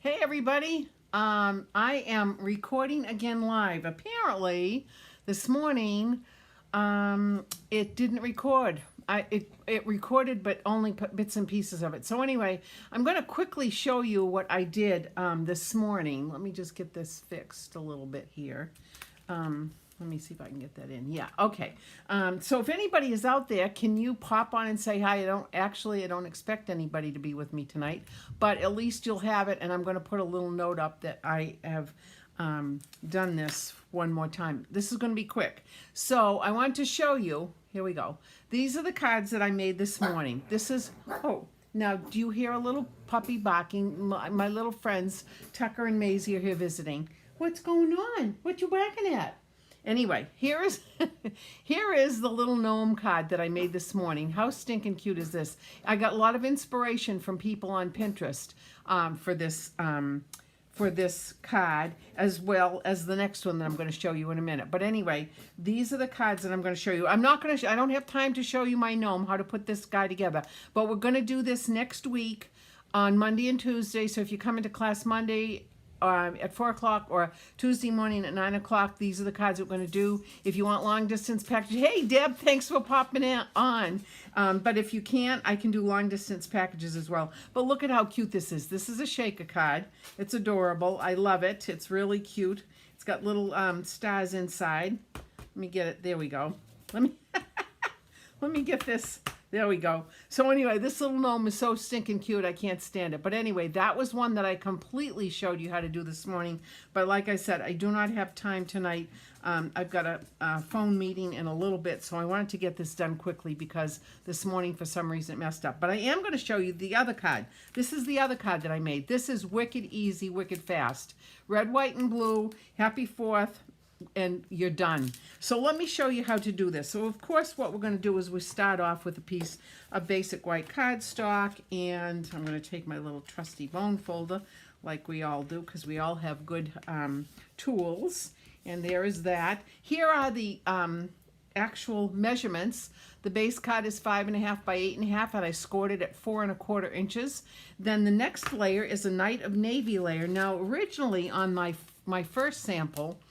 Hey everybody, I am recording again live. Apparently, this morning, it didn't record. It recorded, but only bits and pieces of it. So anyway, I'm going to quickly show you what I did this morning. Let me just get this fixed a little bit here. Let me see if I can get that in. Yeah, okay. So if anybody is out there, can you pop on and say hi? I don't expect anybody to be with me tonight, but at least you'll have it, and I'm going to put a little note up that I have done this one more time. This is going to be quick. So I want to show you, here we go. These are the cards that I made this morning. This is, oh, now do you hear a little puppy barking? My little friends, Tucker and Maisie, are here visiting. What's going on? What you barking at? Anyway, here is the little gnome card that I made this morning. How stinking cute is this? I got a lot of inspiration from people on Pinterest for this card, as well as the next one that I'm going to show you in a minute. But anyway, these are the cards that I'm going to show you. I don't have time to show you my gnome, how to put this guy together. But we're going to do this next week on Monday and Tuesday. So if you come into class Monday at 4 o'clock or Tuesday morning at 9 o'clock, these are the cards we're going to do. If you want long distance packages, hey Deb, thanks for popping on. But if you can't, I can do long distance packages as well. But look at how cute this is. This is a shaker card. It's adorable. I love it. It's really cute. It's got little stars inside. Let me get it. There we go. Let me get this. There we go. So anyway, this little gnome is so stinking cute, I can't stand it. But anyway, that was one that I completely showed you how to do this morning. But like I said, I do not have time tonight. I've got a phone meeting in a little bit, so I wanted to get this done quickly because this morning, for some reason, it messed up. But I am going to show you the other card. This is the other card that I made. This is wicked easy, wicked fast. Red, white, and blue. Happy 4th. And you're done. So let me show you how to do this. So of course what we're going to do is we start off with a piece of basic white cardstock, and I'm going to take my little trusty bone folder like we all do because we all have good tools, and there is that. Here are the actual measurements. The base card is 5.5 by 8.5, and I scored it at 4 1/4 inches. Then the next layer is a Night of Navy layer. Now originally on my first sample,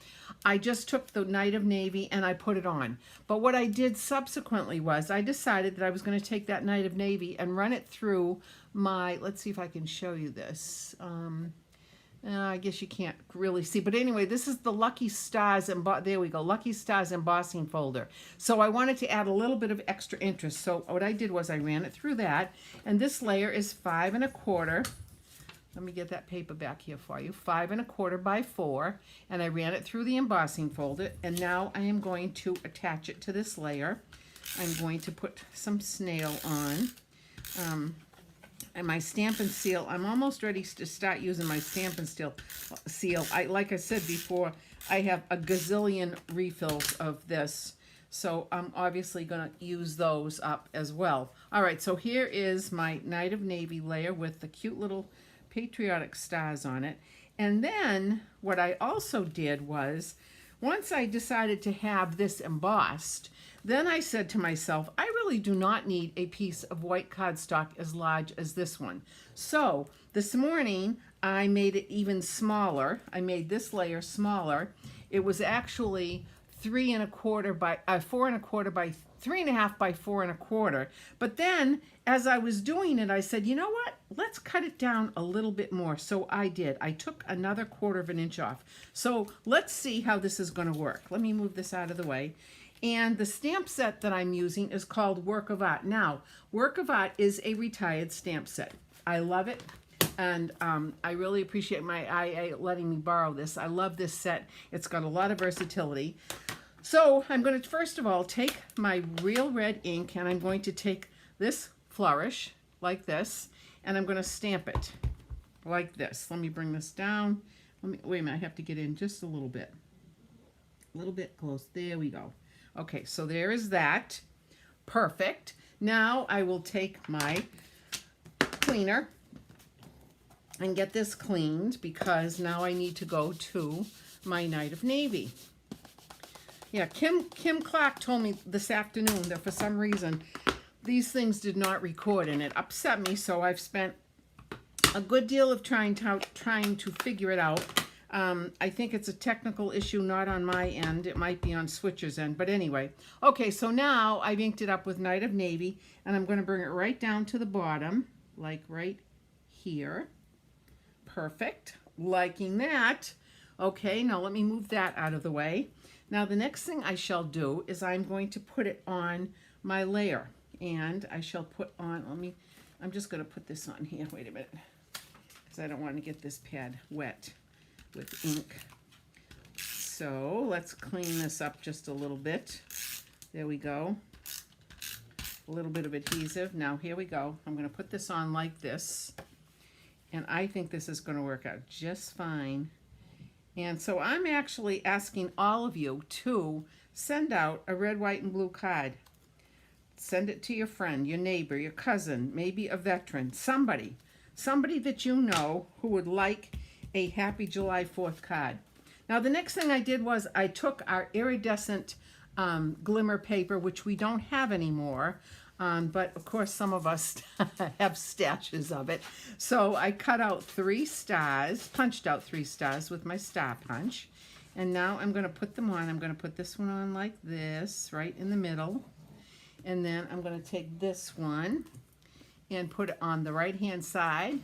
I just took the Night of Navy and I put it on. But what I did subsequently was I decided that I was going to take that Night of Navy and run it through my, let's see if I can show you this. I guess you can't really see. But anyway, this is the Lucky Stars, there we go, Lucky Stars embossing folder. So I wanted to add a little bit of extra interest. So what I did was I ran it through that. And this layer is 5 1/4. Let me get that paper back here for you. 5 1/4 by 4, and I ran it through the embossing folder, and now I am going to attach it to this layer. I'm going to put some snail on. And my Stamp and Seal, I'm almost ready to start using my Stamp and Seal. Like I said before, I have a gazillion refills of this, so I'm obviously going to use those up as well. All right, so here is my Night of Navy layer with the cute little Patriotic stars on it. And then what I also did was, once I decided to have this embossed, then I said to myself, I really do not need a piece of white cardstock as large as this one. So this morning I made it even smaller. I made this layer smaller. It was actually 3 1/4 by 4 1/4 by 3.5 by 4 1/4. But then as I was doing it, I said, you know what? Let's cut it down a little bit more. So I did. I took another 1/4 of an inch off. So let's see how this is going to work. Let me move this out of the way. And the stamp set that I'm using is called Work of Art. Now, Work of Art is a retired stamp set. I love it. And I really appreciate my IA letting me borrow this. I love this set. It's got a lot of versatility. So I'm going to first of all take my real red ink, and I'm going to take this flourish like this, and I'm going to stamp it like this. Let me bring this down. Wait a minute, I have to get in just a little bit. A little bit close. There we go. Okay, so there is that. Perfect. Now I will take my cleaner and get this cleaned, because now I need to go to my Night of Navy. Yeah, Kim Clark told me this afternoon that for some reason these things did not record, and it upset me, so I've spent a good deal of trying to figure it out. I think it's a technical issue, not on my end. It might be on Switcher's end, but anyway. Okay, so now I've inked it up with Night of Navy, and I'm going to bring it right down to the bottom, like right here. Perfect. Liking that. Okay, now let me move that out of the way. Now the next thing I shall do is I'm going to put it on my layer, and I shall put on, I'm just going to put this on here. Wait a minute, because I don't want to get this pad wet with ink. So let's clean this up just a little bit. There we go. A little bit of adhesive. Now here we go. I'm going to put this on like this, and I think this is going to work out just fine. And so I'm actually asking all of you to send out a red, white, and blue card. Send it to your friend, your neighbor, your cousin, maybe a veteran, somebody that you know who would like a Happy July 4th card. Now the next thing I did was I took our iridescent glimmer paper, which we don't have anymore, but of course some of us have stashes of it. So I cut out 3 stars, punched out 3 stars with my star punch, and now I'm going to put them on. I'm going to put this one on like this, right in the middle, and then I'm going to take this one and put it on the right hand side.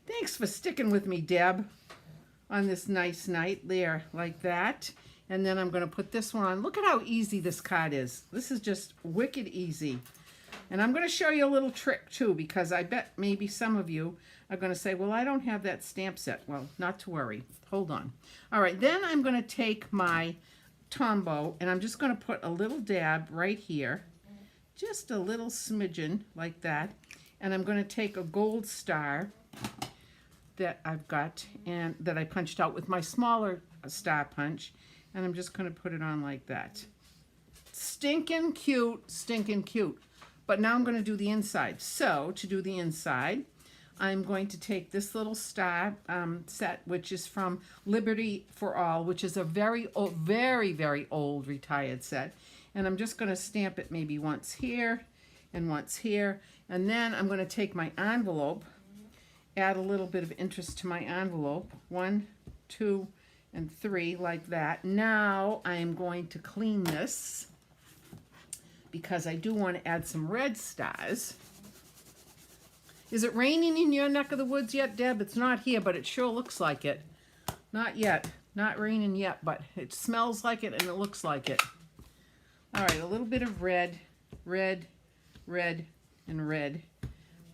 Thanks for sticking with me, Deb, on this nice night there, like that. And then I'm going to put this one on. Look at how easy this card is. This is just wicked easy. And I'm going to show you a little trick too, because I bet maybe some of you are going to say, well, I don't have that stamp set. Well, not to worry. Hold on. All right, then I'm going to take my Tombow, and I'm just going to put a little dab right here, just a little smidgen like that. And I'm going to take a gold star that I've got and that I punched out with my smaller star punch, and I'm just going to put it on like that. Stinking cute, stinking cute. But now I'm going to do the inside. So to do the inside, I'm going to take this little star set, which is from Liberty for All, which is a very old, very old retired set. And I'm just going to stamp it maybe once here and once here. And then I'm going to take my envelope, add a little bit of interest to my envelope. 1, 2, and 3, like that. Now I am going to clean this, because I do want to add some red stars. Is it raining in your neck of the woods yet, Deb? It's not here, but it sure looks like it. Not yet. Not raining yet, but it smells like it and it looks like it. All right, a little bit of red, red, red, and red.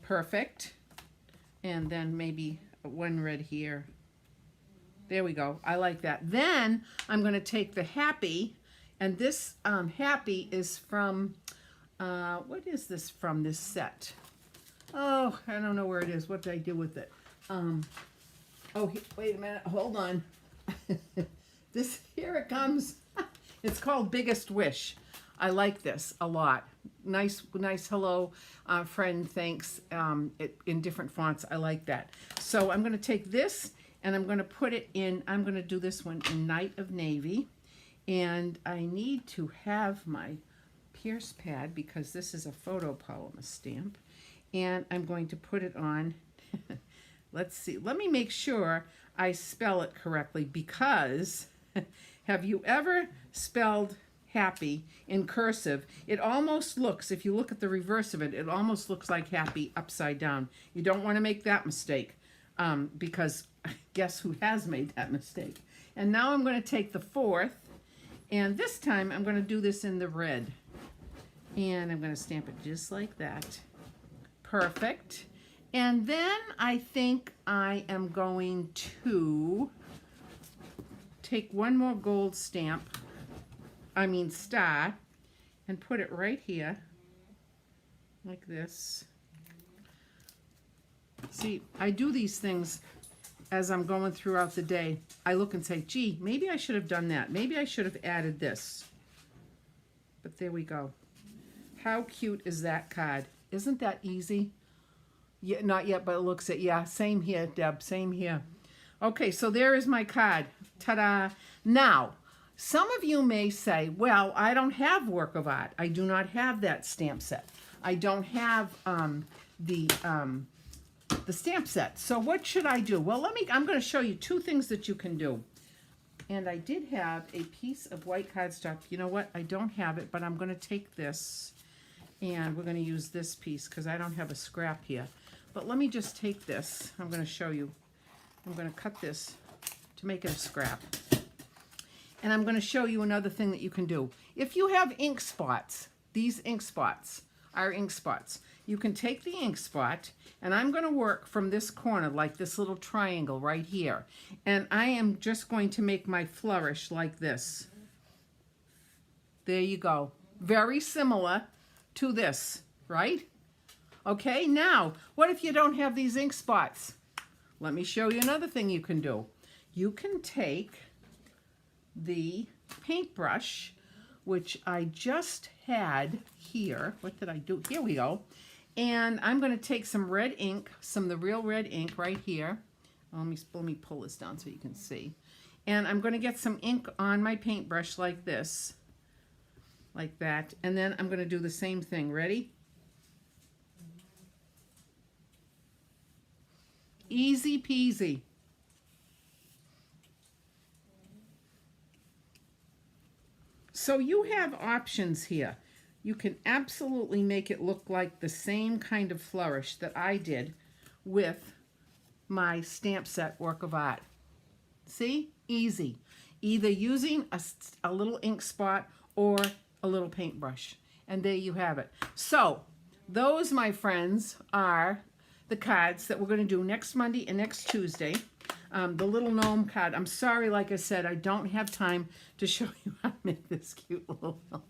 Perfect. And then maybe 1 red here. There we go. I like that. Then I'm going to take the Happy. And this Happy is from, what is this from, this set? Oh, I don't know where it is. What did I do with it? Oh, wait a minute. Hold on. Here it comes. It's called Biggest Wish. I like this a lot. Nice hello, friend, thanks, in different fonts. I like that. So I'm going to take this and I'm going to put it in, I'm going to do this one in Night of Navy. And I need to have my Pierce pad, because this is a photopolymer stamp. And I'm going to put it on. Let's see. Let me make sure I spell it correctly, because have you ever spelled happy in cursive? It almost looks, if you look at the reverse of it, it almost looks like happy upside down. You don't want to make that mistake, because guess who has made that mistake? And now I'm going to take the 4th. And this time I'm going to do this in the red. And I'm going to stamp it just like that. Perfect. And then I think I am going to take 1 more gold stamp, star, and put it right here, like this. See, I do these things as I'm going throughout the day. I look and say, gee, maybe I should have done that. Maybe I should have added this. But there we go. How cute is that card? Isn't that easy? Yeah, not yet, but it looks it. Yeah, same here, Deb, same here. Okay, so there is my card. Ta-da. Now, some of you may say, well, I don't have work of art. I do not have that stamp set. I don't have the stamp set. So what should I do? Well, I'm going to show you two things that you can do. And I did have a piece of white cardstock. You know what? I don't have it, but I'm going to take this and we're going to use this piece because I don't have a scrap here. But let me just take this. I'm going to show you. I'm going to cut this to make it a scrap. And I'm going to show you another thing that you can do. If you have ink spots, these ink spots are ink spots. You can take the ink spot, and I'm going to work from this corner, like this little triangle right here. And I am just going to make my flourish like this. There you go. Very similar to this, right? Okay, now, what if you don't have these ink spots? Let me show you another thing you can do. You can take the paintbrush, which I just had here. What did I do? Here we go. And I'm going to take some red ink, some of the real red ink right here. Let me pull this down so you can see. And I'm going to get some ink on my paintbrush like this, like that. And then I'm going to do the same thing. Ready? Easy peasy. So you have options here. You can absolutely make it look like the same kind of flourish that I did with my stamp set work of art. See? Easy. Either using a little ink spot or a little paintbrush. And there you have it. So those, my friends, are the cards that we're going to do next Monday and next Tuesday. The little gnome card. I'm sorry, like I said, I don't have time to show you how to make this cute little gnome.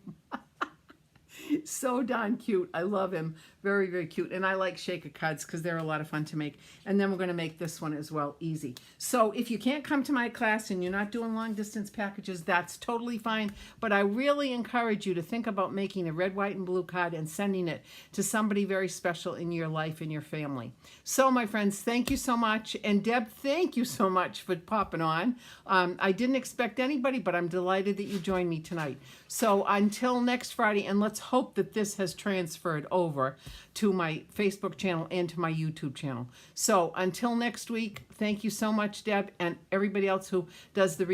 So darn cute. I love him. Very, very cute. And I like shaker cards because they're a lot of fun to make. And then we're going to make this one as well easy. So if you can't come to my class and you're not doing long distance packages, that's totally fine. But I really encourage you to think about making a red, white, and blue card and sending it to somebody very special in your life, in your family. So my friends, thank you so much. And Deb, thank you so much for popping on. I didn't expect anybody, but I'm delighted that you joined me tonight. So until next Friday, and let's hope that this has transferred over to my Facebook channel and to my YouTube channel. So until next week, thank you so much, Deb, and everybody else who does the